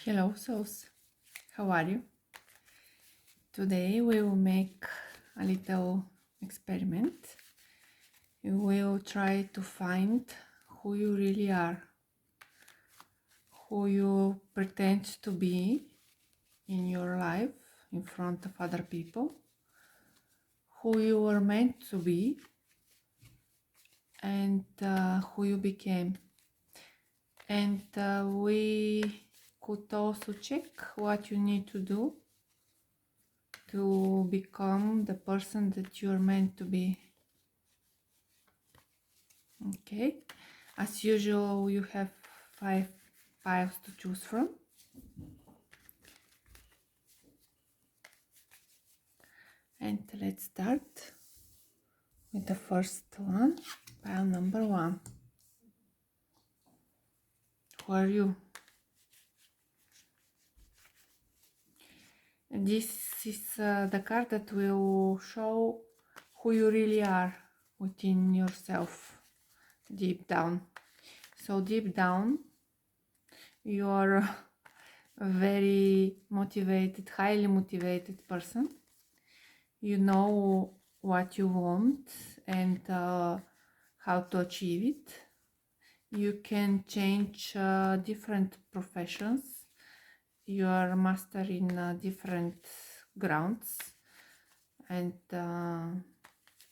Hello, souls. How are you? Today we will make a little experiment. You will try to find who you really are, who you pretend to be in your life in front of other people, who you were meant to be, and who you became. And we could also check what you need to do to become the person that you're meant to be. Okay, as usual, you have 5 piles to choose from. And let's start with the first one, pile number 1. Who are you? And this is the card that will show who you really are within yourself, deep down. So deep down, you are a very motivated, highly motivated person. You know what you want and how to achieve it. You can change different professions. You are a master in different grounds and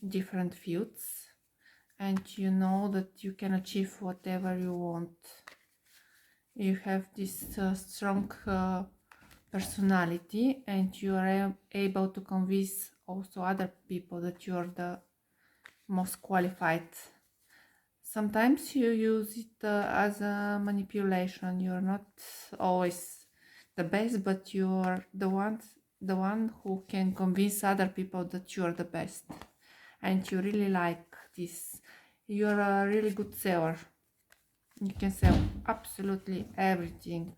different fields, and you know that you can achieve whatever you want. You have this strong personality, and you are able to convince also other people that you are the most qualified. Sometimes you use it as a manipulation. You're not always the best, but you're the one who can convince other people that you're the best, and you really like this. You're a really good seller. You can sell absolutely everything,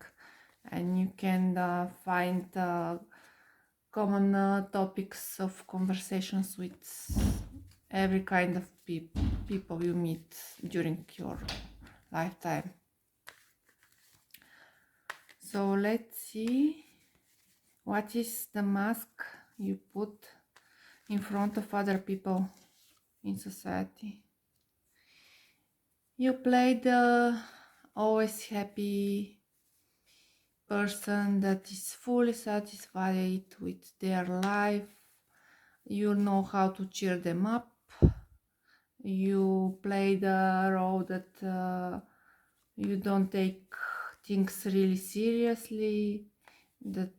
and you can find common topics of conversations with every kind of people you meet during your lifetime. So let's see, what is the mask you put in front of other people in society? You play the always happy person that is fully satisfied with their life. You know how to cheer them up. You play the role that you don't take things really seriously, that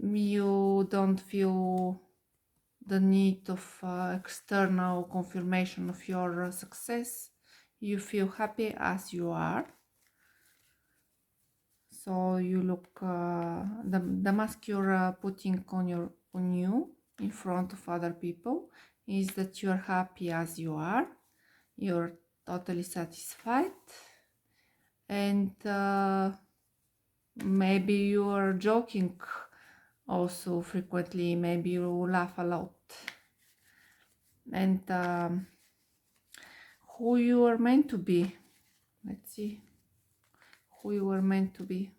you don't feel the need of external confirmation of your success. You feel happy as you are. So you look the mask you're putting on you in front of other people is that you're happy as you are. You're totally satisfied, and maybe you are joking also frequently. Maybe you laugh a lot. And who you are meant to be. Let's see who you were meant to be.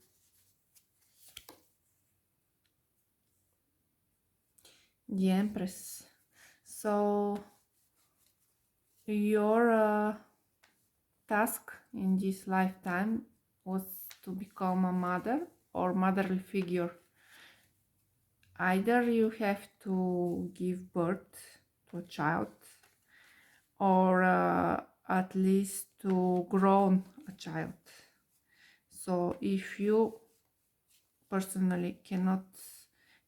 The Empress. So your task in this lifetime was to become a mother or motherly figure. Either you have to give birth to a child, or at least to grow a child. So if you personally cannot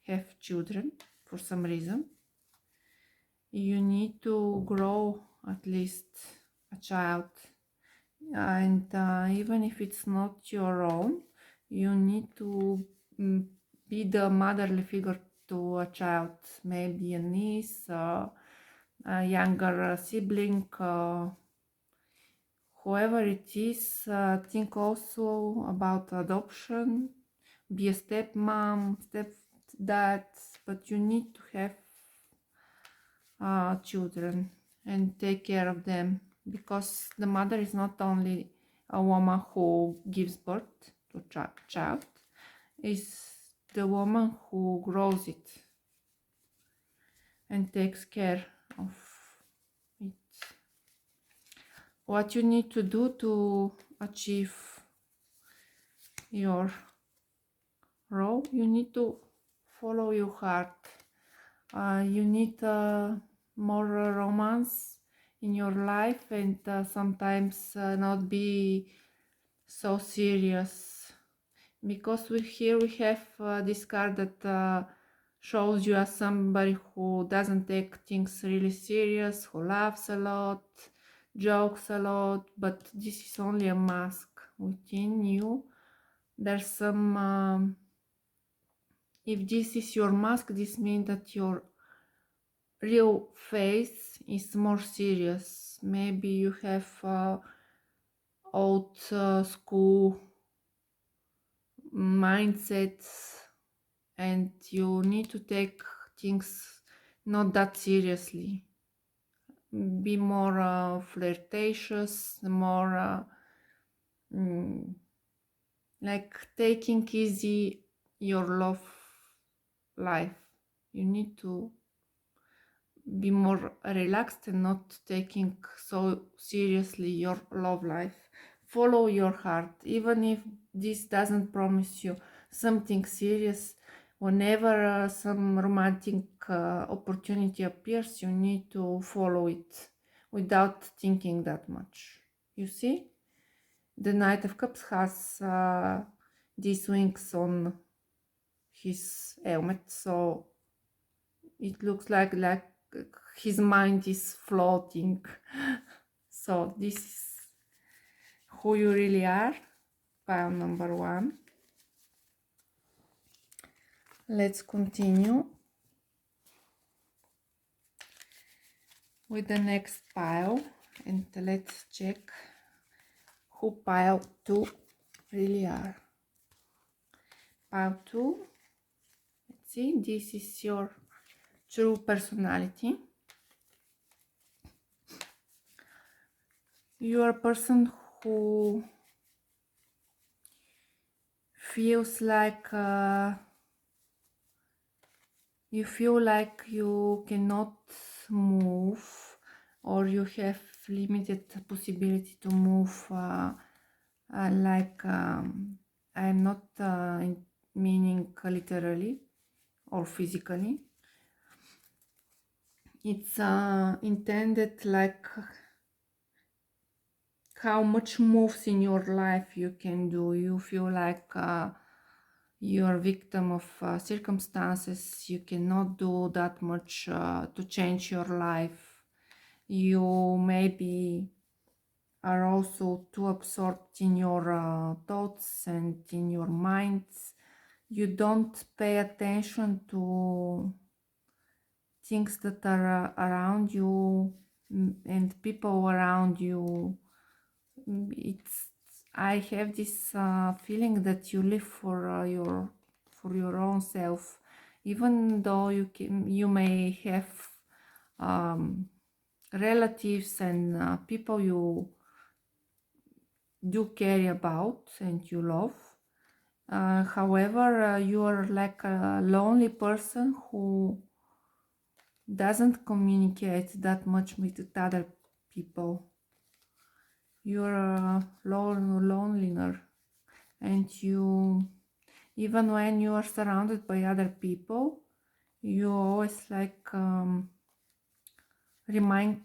have children for some reason, you need to grow at least a child, and even if it's not your own, you need to be the motherly figure to a child, maybe a niece, a younger sibling, whoever it is. Think also about adoption, be a stepmom, stepdad, but you need to have children and take care of them, because the mother is not only a woman who gives birth to a child is the woman who grows it and takes care of it. What you need to do to achieve your role, you need to follow your heart. You need more romance in your life, and sometimes not be so serious, because here we have this card that shows you as somebody who doesn't take things really serious, who laughs a lot, jokes a lot, but this is only a mask. Within you there's some if this is your mask, this means that your real face is more serious. Maybe you have old school mindsets and you need to take things not that seriously. Be more flirtatious, more like taking easy your love life. You need to be more relaxed and not taking so seriously your love life. Follow your heart, even if this doesn't promise you something serious. Whenever some romantic opportunity appears, you need to follow it without thinking that much. You see, the Knight of Cups has these wings on his helmet, so it looks like his mind is floating. So this is who you really are. Pile number 1. Let's continue with the next pile and let's check who pile 2 really are. Pile 2, let's see, this is your true personality. You are a person who feels like you feel like you cannot move, or you have limited possibility to move, I'm not meaning literally or physically. It's intended like how much moves in your life you can do. You feel like you're a victim of circumstances. You cannot do that much to change your life. You maybe are also too absorbed in your thoughts and in your minds. You don't pay attention to things that are around you and people around you. I have this feeling that you live for your own self, even though you may have relatives and people you do care about and you love. However, you are like a lonely person who doesn't communicate that much with other people. You're a loneliness, and you, even when you are surrounded by other people, you always like remain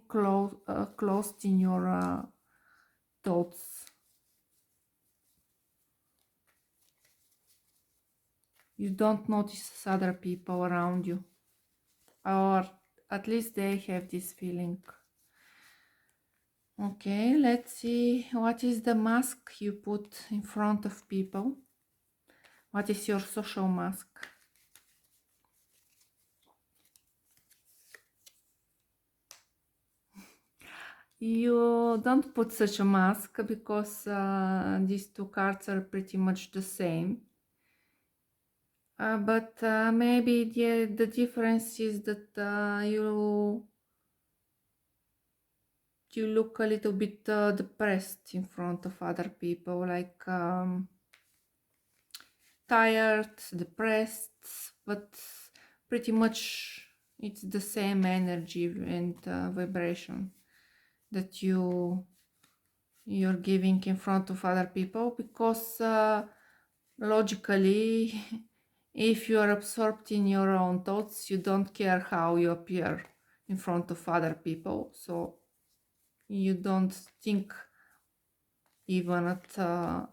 closed in your thoughts. You don't notice other people around you, or at least they have this feeling. Okay, let's see what is the mask you put in front of people. What is your social mask? You don't put such a mask because these two cards are pretty much the same. But maybe the difference is that you look a little bit depressed in front of other people, like tired, depressed, but pretty much it's the same energy and vibration that you're giving in front of other people, because logically if you are absorbed in your own thoughts, you don't care how you appear in front of other people, so you don't think even at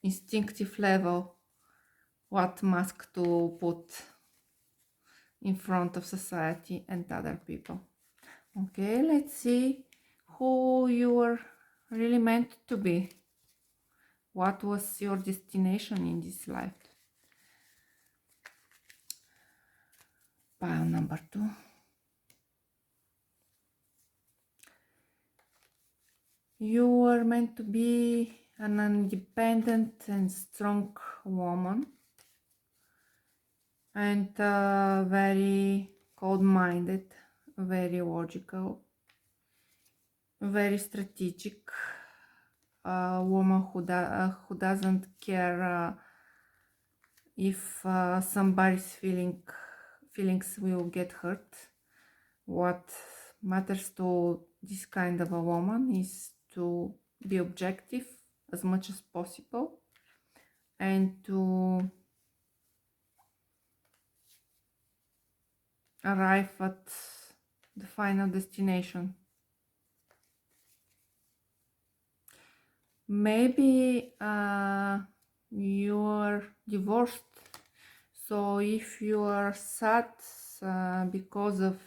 instinctive level what mask to put in front of society and other people. Okay, let's see who you are really meant to be. What was your destination in this life? Pile number 2. You were meant to be an independent and strong woman, and very cold-minded, very logical, very strategic, a woman who doesn't care if somebody's feelings will get hurt. What matters to this kind of a woman is to be objective as much as possible and to arrive at the final destination. Maybe you're divorced, so if you are sad because of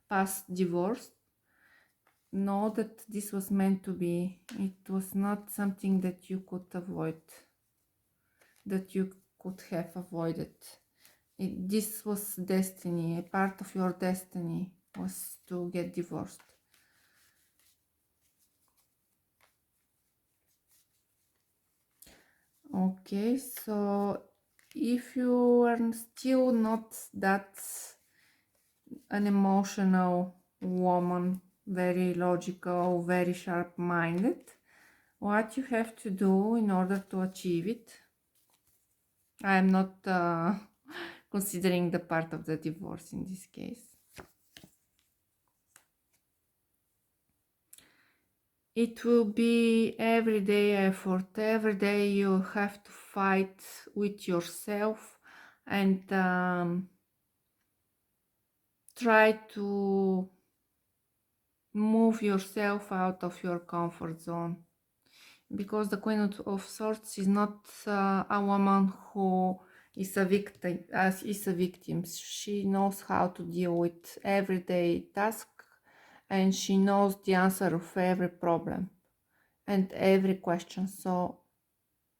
past divorce, know that this was meant to be. It was not something that you could avoid, that you could have avoided. This was destiny. A part of your destiny was to get divorced. Okay, so if you are still not that an emotional woman, very logical, very sharp-minded, what you have to do in order to achieve it, I'm not considering the part of the divorce in this case. It will be everyday effort. Every day you have to fight with yourself and try to move yourself out of your comfort zone. Because the Queen of Swords is not a woman who is a victim. She knows how to deal with everyday tasks, and she knows the answer of every problem and every question. So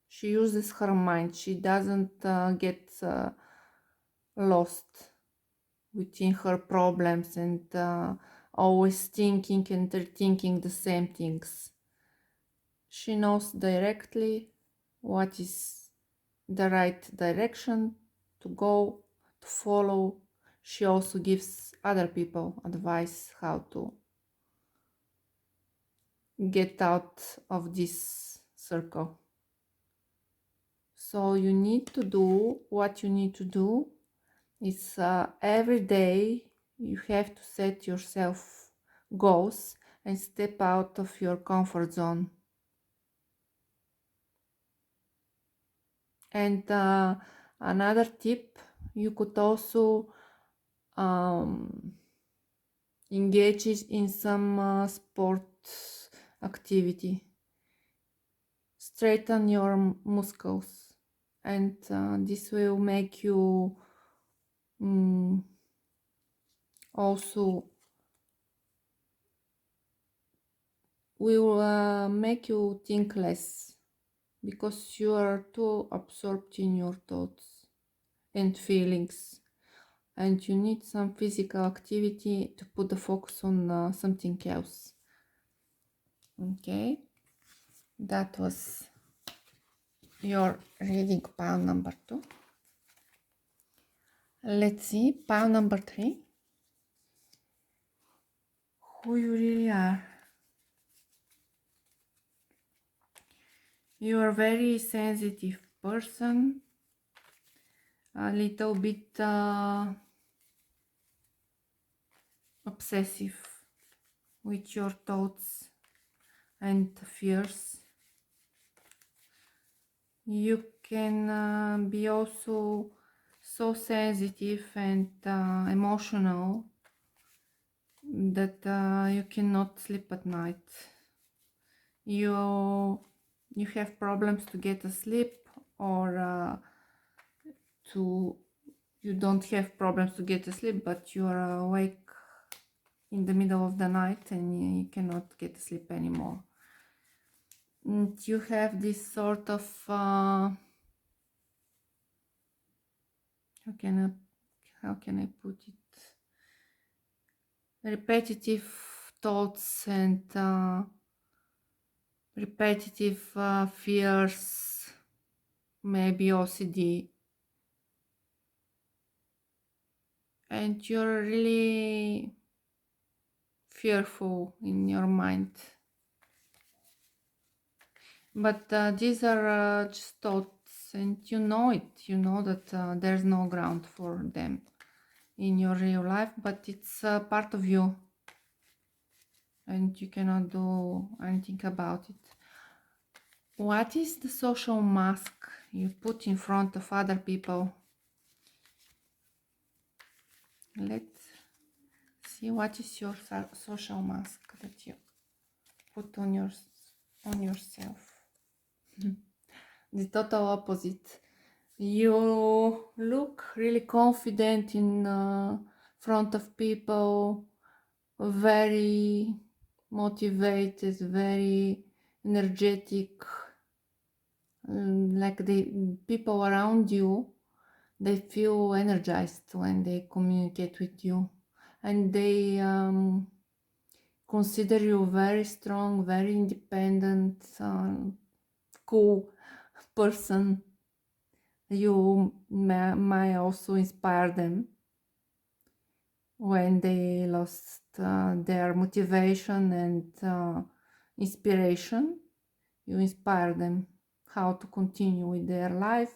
she uses her mind. She doesn't get lost within her problems and always thinking and rethinking the same things. She knows directly what is the right direction to go, to follow. She also gives other people advice how to get out of this circle. So you need to do what you need to do. It's every day you have to set yourself goals and step out of your comfort zone. And another tip, you could also engage in some sports activity. Straighten your muscles, and this will make you also will make you think less, because you are too absorbed in your thoughts and feelings, and you need some physical activity to put the focus on something else. Okay, that was your reading pile number 2. Let's see pile number 3. Who you really are. You are a very sensitive person, a little bit obsessive with your thoughts and fears. You can be also so sensitive and emotional that you cannot sleep at night. You have problems to get asleep, or you don't have problems to get asleep, but you are awake in the middle of the night and you cannot get asleep anymore. And you have this sort of how can I put it, repetitive thoughts and repetitive fears, maybe OCD, and you're really fearful in your mind. But these are just thoughts, and you know it. You know that there's no ground for them in your real life, but it's part of you, and you cannot do anything about it. What is the social mask you put in front of other people? Let's see, what is your social mask that you put on yourself? The total opposite. You look really confident in front of people, very motivated, very energetic, like the people around you, they feel energized when they communicate with you, and they consider you very strong, very independent, cool person. You may also inspire them when they lost their motivation and inspiration. You inspire them how to continue with their life.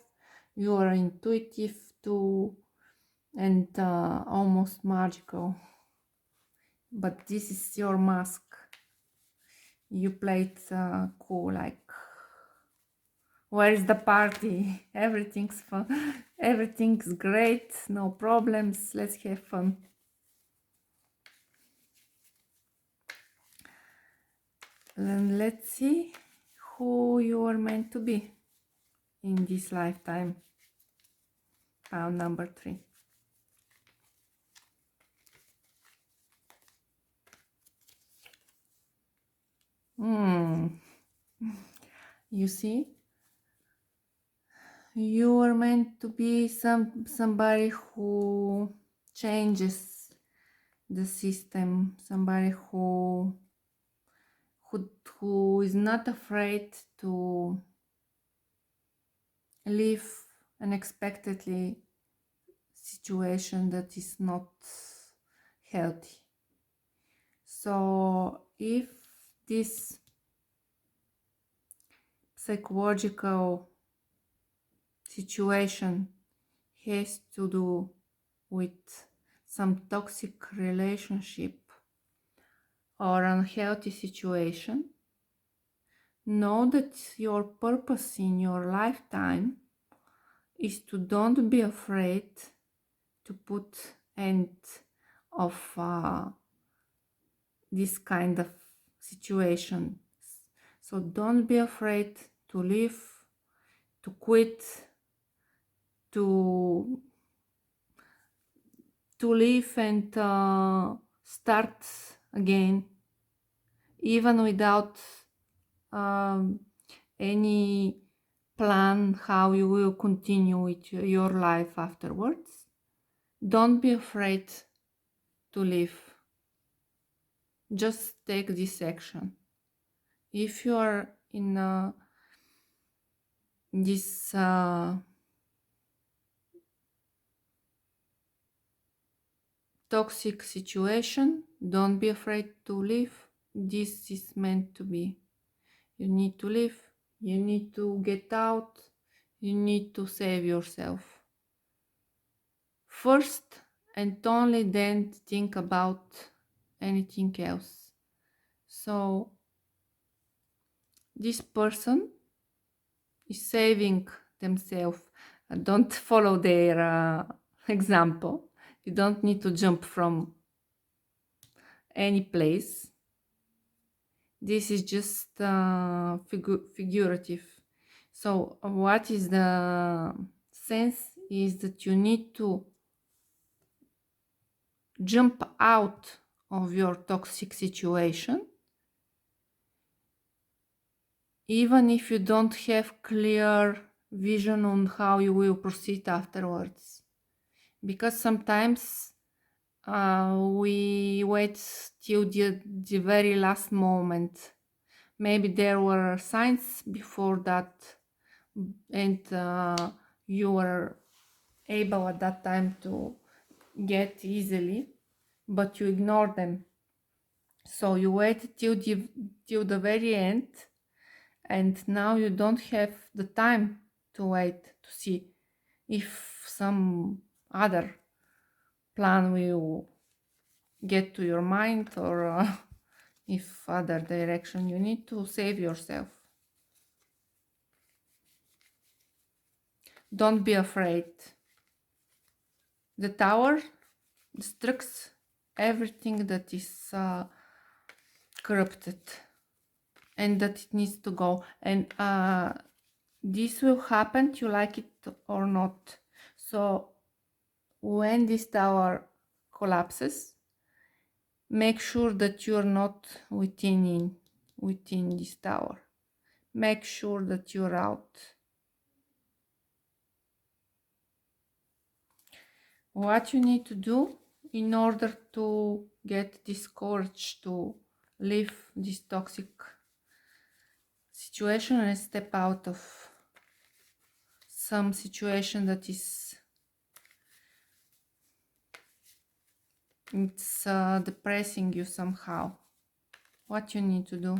You are intuitive too, and almost magical. But this is your mask. You play it cool, like, where is the party? Everything's fun. Everything's great. No problems. Let's have fun. Then let's see who you are meant to be in this lifetime. Round number 3. You see, you are meant to be somebody who changes the system, somebody who is not afraid to leave unexpectedly situation that is not healthy. So if this psychological situation has to do with some toxic relationship or unhealthy situation, know that your purpose in your lifetime is to don't be afraid to put end of this kind of situation. So don't be afraid to leave, to quit, to leave and start again, even without any plan how you will continue with your life afterwards. Don't be afraid to leave. Just take this action. If you are in this toxic situation, don't be afraid to leave. This is meant to be. You need to leave. You need to get out. You need to save yourself. First and only then think about anything else. So this person is saving themselves. Don't follow their example. You don't need to jump from any place. This is just figurative. So what is the sense is that you need to jump out of your toxic situation, even if you don't have clear vision on how you will proceed afterwards. Because sometimes we wait till the very last moment. Maybe there were signs before that, and you were able at that time to get easily, but you ignore them. So you wait till the very end, and now you don't have the time to wait to see if some other plan will get to your mind, or if other direction. You need to save yourself. Don't be afraid. The Tower destructs everything that is corrupted and that it needs to go, and this will happen, you like it or not. So when this tower collapses, make sure that you're not within this tower. Make sure that you're out. What you need to do in order to get this courage to leave this toxic situation and step out of some situation that is depressing you somehow. What you need to do?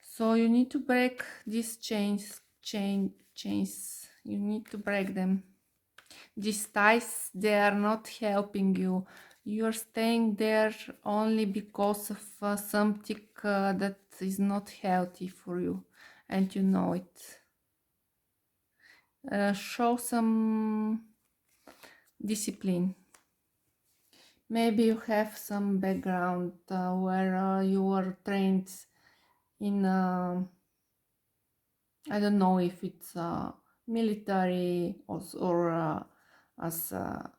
So you need to break these chains. You need to break them. These ties, they are not helping you. You're staying there only because of something that is not healthy for you, and you know it. Show some discipline. Maybe you have some background where you were trained in I don't know if it's military or as a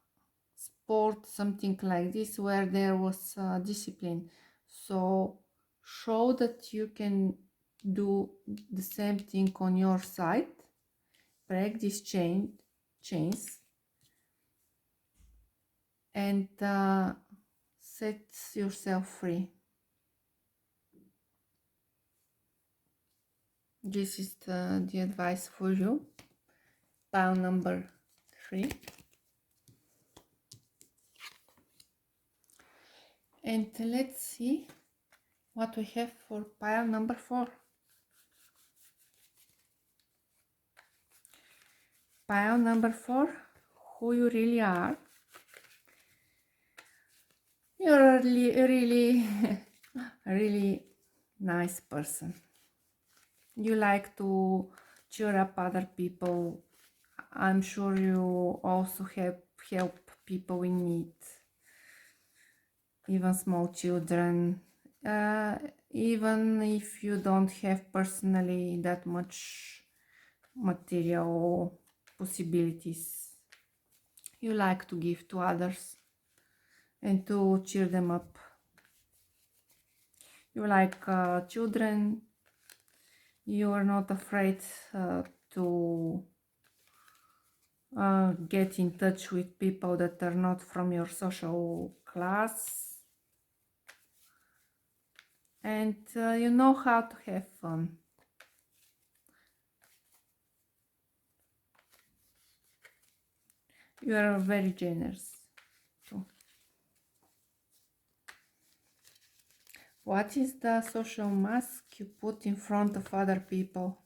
sport, something like this, where there was discipline. So show that you can do the same thing on your side. Break these chains and set yourself free. This is the advice for you. Pile number 3. And let's see what we have for pile number 4. Pile number 4, who you really are. You're a really, really nice person. You like to cheer up other people. I'm sure you also help people in need, even small children, even if you don't have personally that much material possibilities. You like to give to others and to cheer them up. You like children. You are not afraid to get in touch with people that are not from your social class, and you know how to have fun. You are very generous too. What is the social mask you put in front of other people?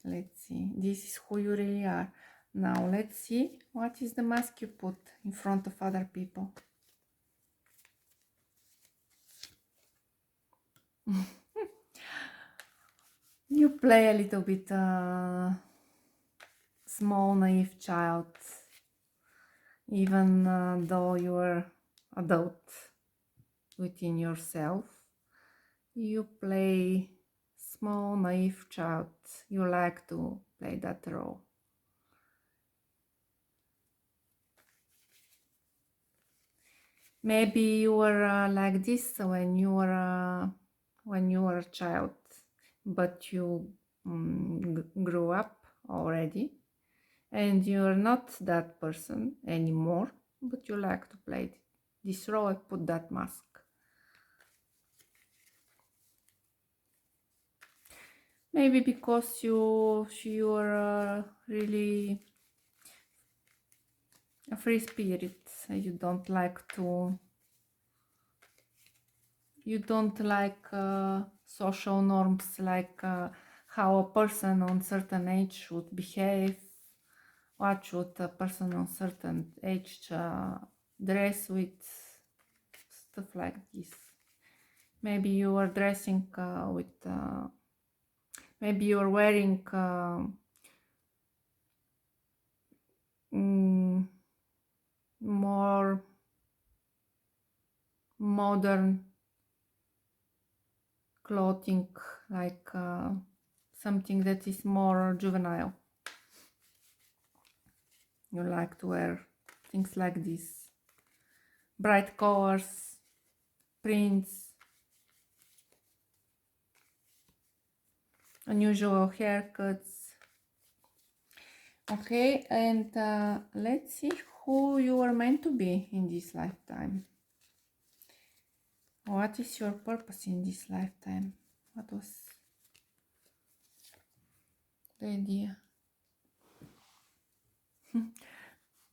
Let's see. This is who you really are. Now let's see what is the mask you put in front of other people. You play a little bit small, naive child, even though you're adult within yourself. You play small, naive child. You like to play that role. Maybe you were like this when you were a child, but you grew up already, and you're not that person anymore. But you like to play this role and put that mask. Maybe because you're really a free spirit. You don't like social norms, like how a person on certain age should behave, what should a person on certain age dress with, stuff like this. Maybe you are dressing maybe you're wearing more modern clothing, like something that is more juvenile. You like to wear things like this, bright colors, prints, unusual haircuts. Okay, and let's see who you are meant to be in this lifetime. What is your purpose in this lifetime? What was the idea?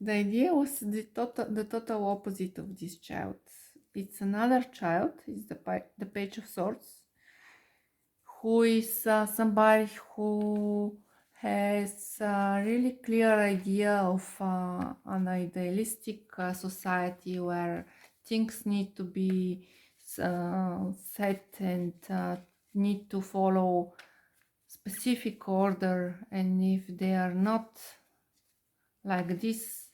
The idea was the total opposite of this child. It's another child. It's the Page of Swords, who is somebody who has a really clear idea of an idealistic society where things need to be set and need to follow specific order, and if they are not like this,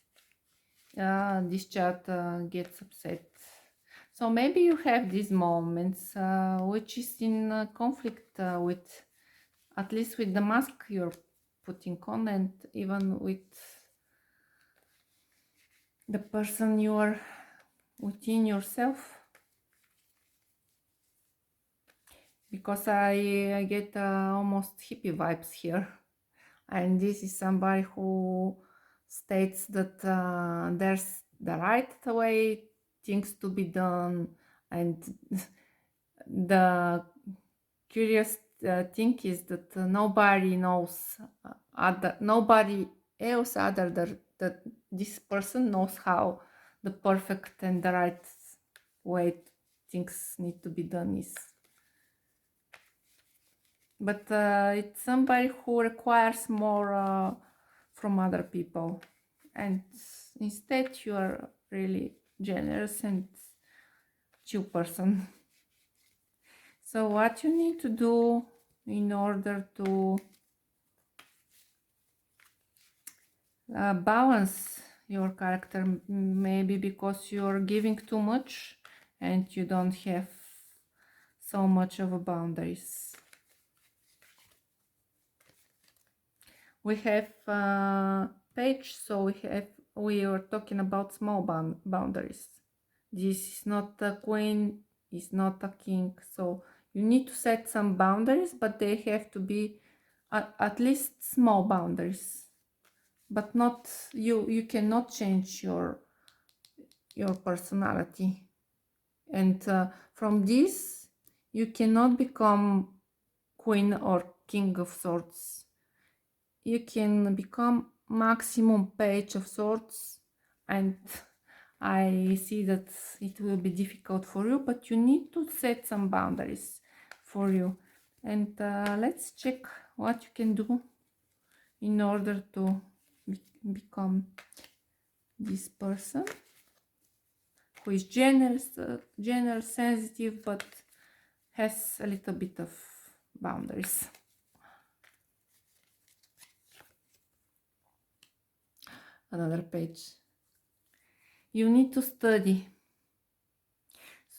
this child gets upset. So maybe you have these moments which is in conflict with, at least with the mask you're putting on, and even with the person you are within yourself. Because I get almost hippie vibes here. And this is somebody who states that there's the right way things to be done, and the curious thing is that nobody knows nobody else other than that this person knows how the perfect and the right way things need to be done is. But it's somebody who requires more from other people, and instead you are really generous and chill person. So what you need to do in order to balance your character, maybe because you're giving too much and you don't have so much of a boundaries. We have page, so we are talking about small boundaries. This is not a queen, is not a king, so you need to set some boundaries, but they have to be at least small boundaries. But not you cannot change your personality, and from this you cannot become queen or king of swords. You can become maximum Page of Swords, and I see that it will be difficult for you, but you need to set some boundaries for you. And let's check what you can do in order to become this person who is generous, sensitive, but has a little bit of boundaries. Another page. You need to study.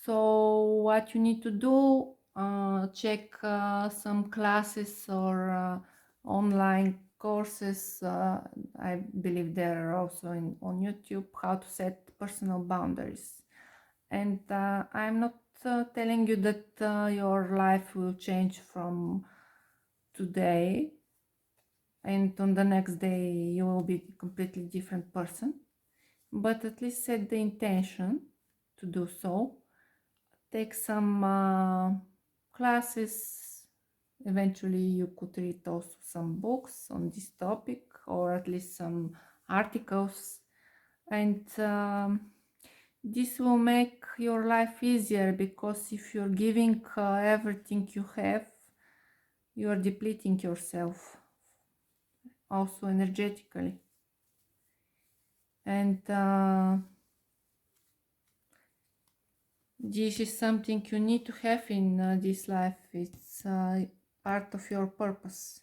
So what you need to do, check some classes or online courses. I believe there are also on YouTube how to set personal boundaries. And I'm not telling you that your life will change from today and on the next day you will be a completely different person, but at least set the intention to do so. Take some classes. Eventually you could read also some books on this topic, or at least some articles, and this will make your life easier, because if you're giving everything you have, you are depleting yourself also energetically. And this is something you need to have in this life. It's part of your purpose.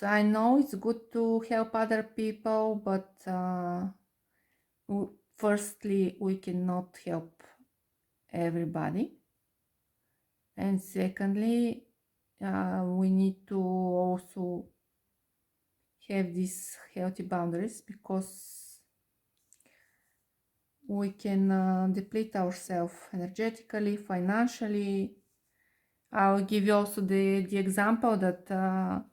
I know it's good to help other people, but firstly, we cannot help everybody. And secondly, we need to also have these healthy boundaries, because we can deplete ourselves energetically, financially. I'll give you also the example that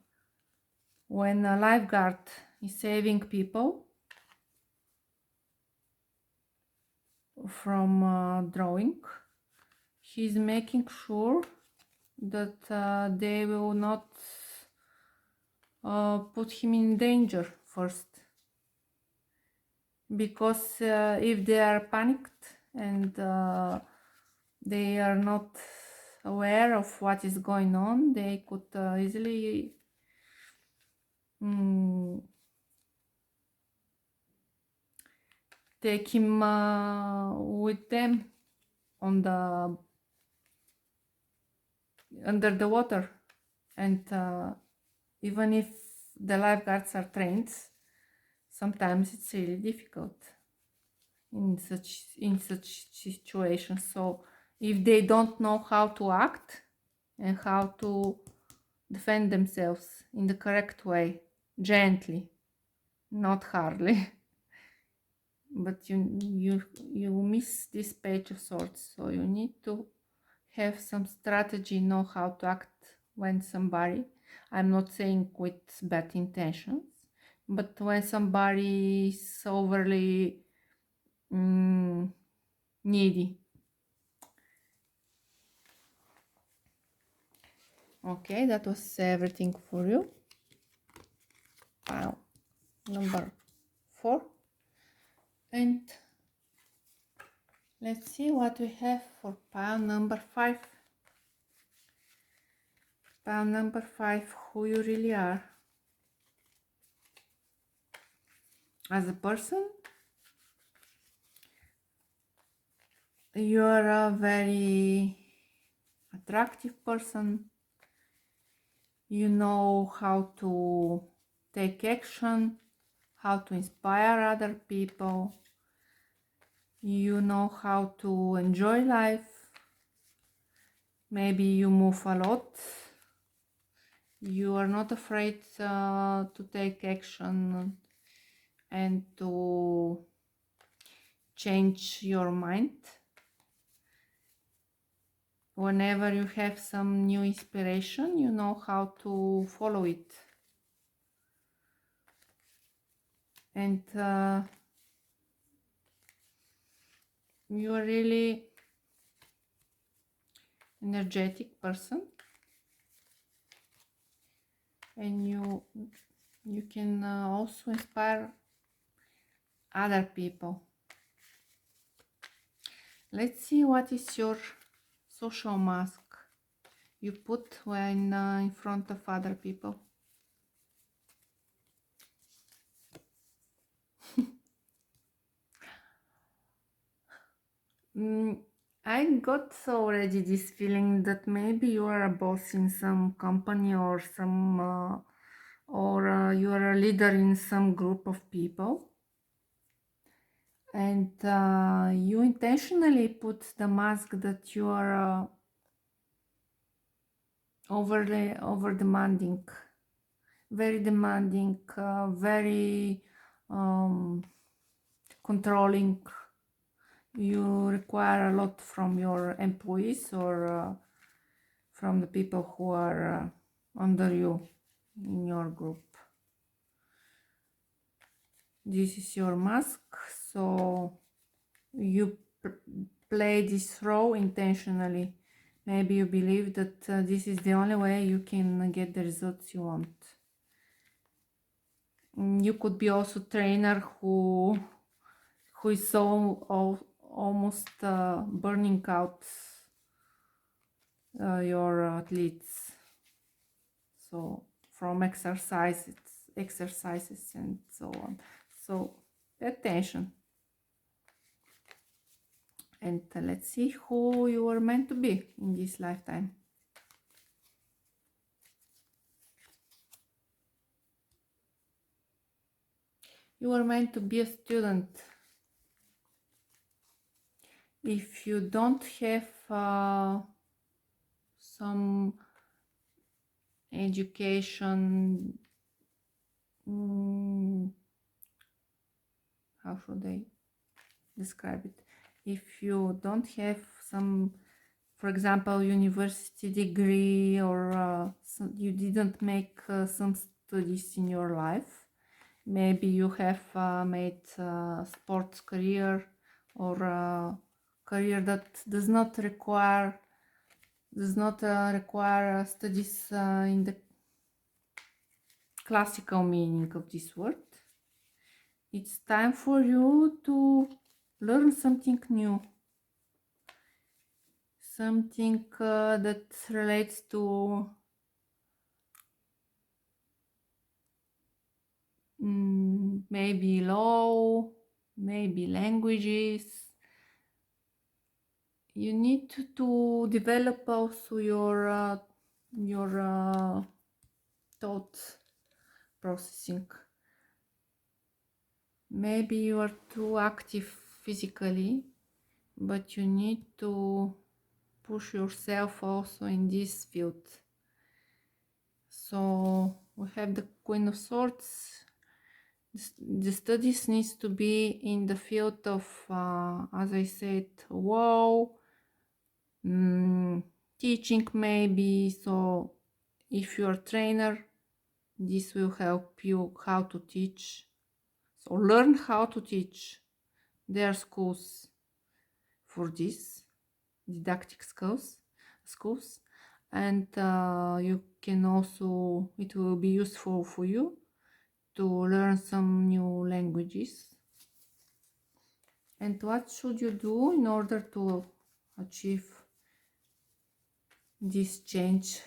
when a lifeguard is saving people from drowning, he's making sure that they will not put him in danger first. Because if they are panicked and they are not aware of what is going on, they could easily take him with them on under the water. And even if the lifeguards are trained, sometimes it's really difficult in such situations. So if they don't know how to act and how to defend themselves in the correct way, gently, not hardly, but you miss this Page of Swords. So you need to have some strategy, know how to act when somebody, I'm not saying with bad intentions, but when somebody is overly needy. Okay, that was everything for you. Pile number 4. And let's see what we have for pile number 5. Pile number 5, who you really are as a person. You are a very attractive person. You know how to take action, how to inspire other people. You know how to enjoy life. Maybe you move a lot. You are not afraid to take action and to change your mind. Whenever you have some new inspiration, you know how to follow it. And you are really energetic person, and you can also inspire other people. Let's see what is your social mask you put when in front of other people. I got already this feeling that maybe you are a boss in some company or some you are a leader in some group of people, and you intentionally put the mask that you are over demanding, very demanding, very controlling. You require a lot from your employees or from the people who are under you in your group. This is your mask, so you play this role intentionally. Maybe you believe that this is the only way you can get the results you want. You could be also trainer who is so almost burning out your athletes. So from exercises and so on. So pay attention. And let's see who you are meant to be in this lifetime. You are meant to be a student. If you don't have some education, how should I describe it? If you don't have some, for example, university degree, or you didn't make some studies in your life, maybe you have made a sports career or a career that does not require studies in the classical meaning of this word. It's time for you to learn something new, something that relates to maybe law, maybe languages. You need to develop also your thought processing. Maybe you are too active physically, but you need to push yourself also in this field. So we have the Queen of Swords. The studies needs to be in the field of, as I said, wow, teaching maybe. So if you're a trainer, this will help you how to teach. So learn how to teach. There are schools for this, didactic schools, and you can also, it will be useful for you to learn some new languages. And what should you do in order to achieve this change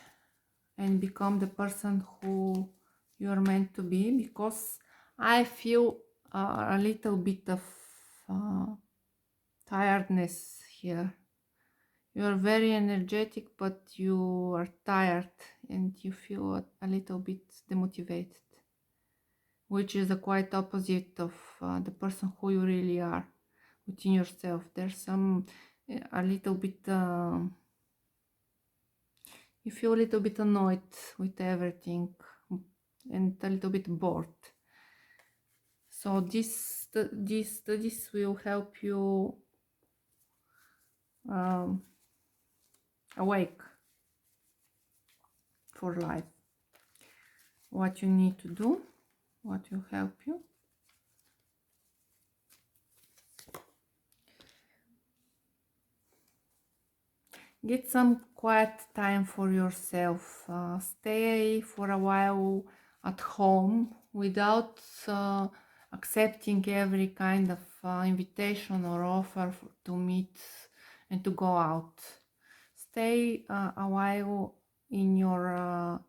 and become the person who you are meant to be? Because I feel a little bit of tiredness here. You are very energetic, but you are tired and you feel a little bit demotivated, which is the quite opposite of the person who you really are within yourself. There's some a little bit you feel a little bit annoyed with everything and a little bit bored. So these studies will help you awake for life. What you need to do, what will help you. Get some quiet time for yourself. Stay for a while at home without accepting every kind of invitation or offer to meet and to go out. Stay a while in your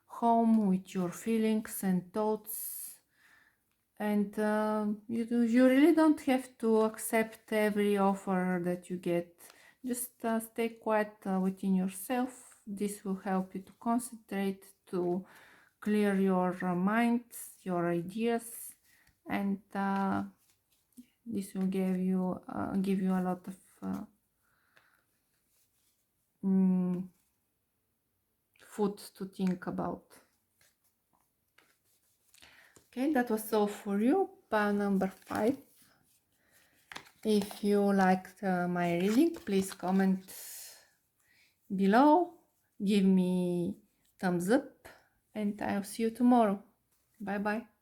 home with your feelings and thoughts, and you really don't have to accept every offer that you get. Just stay quiet within yourself. This will help you to concentrate, to clear your mind, your ideas, and this will give you a lot of food to think about. Okay, that was all for you. Pile number 5. If you liked my reading, please comment below, give me thumbs up, and I'll see you tomorrow. Bye bye.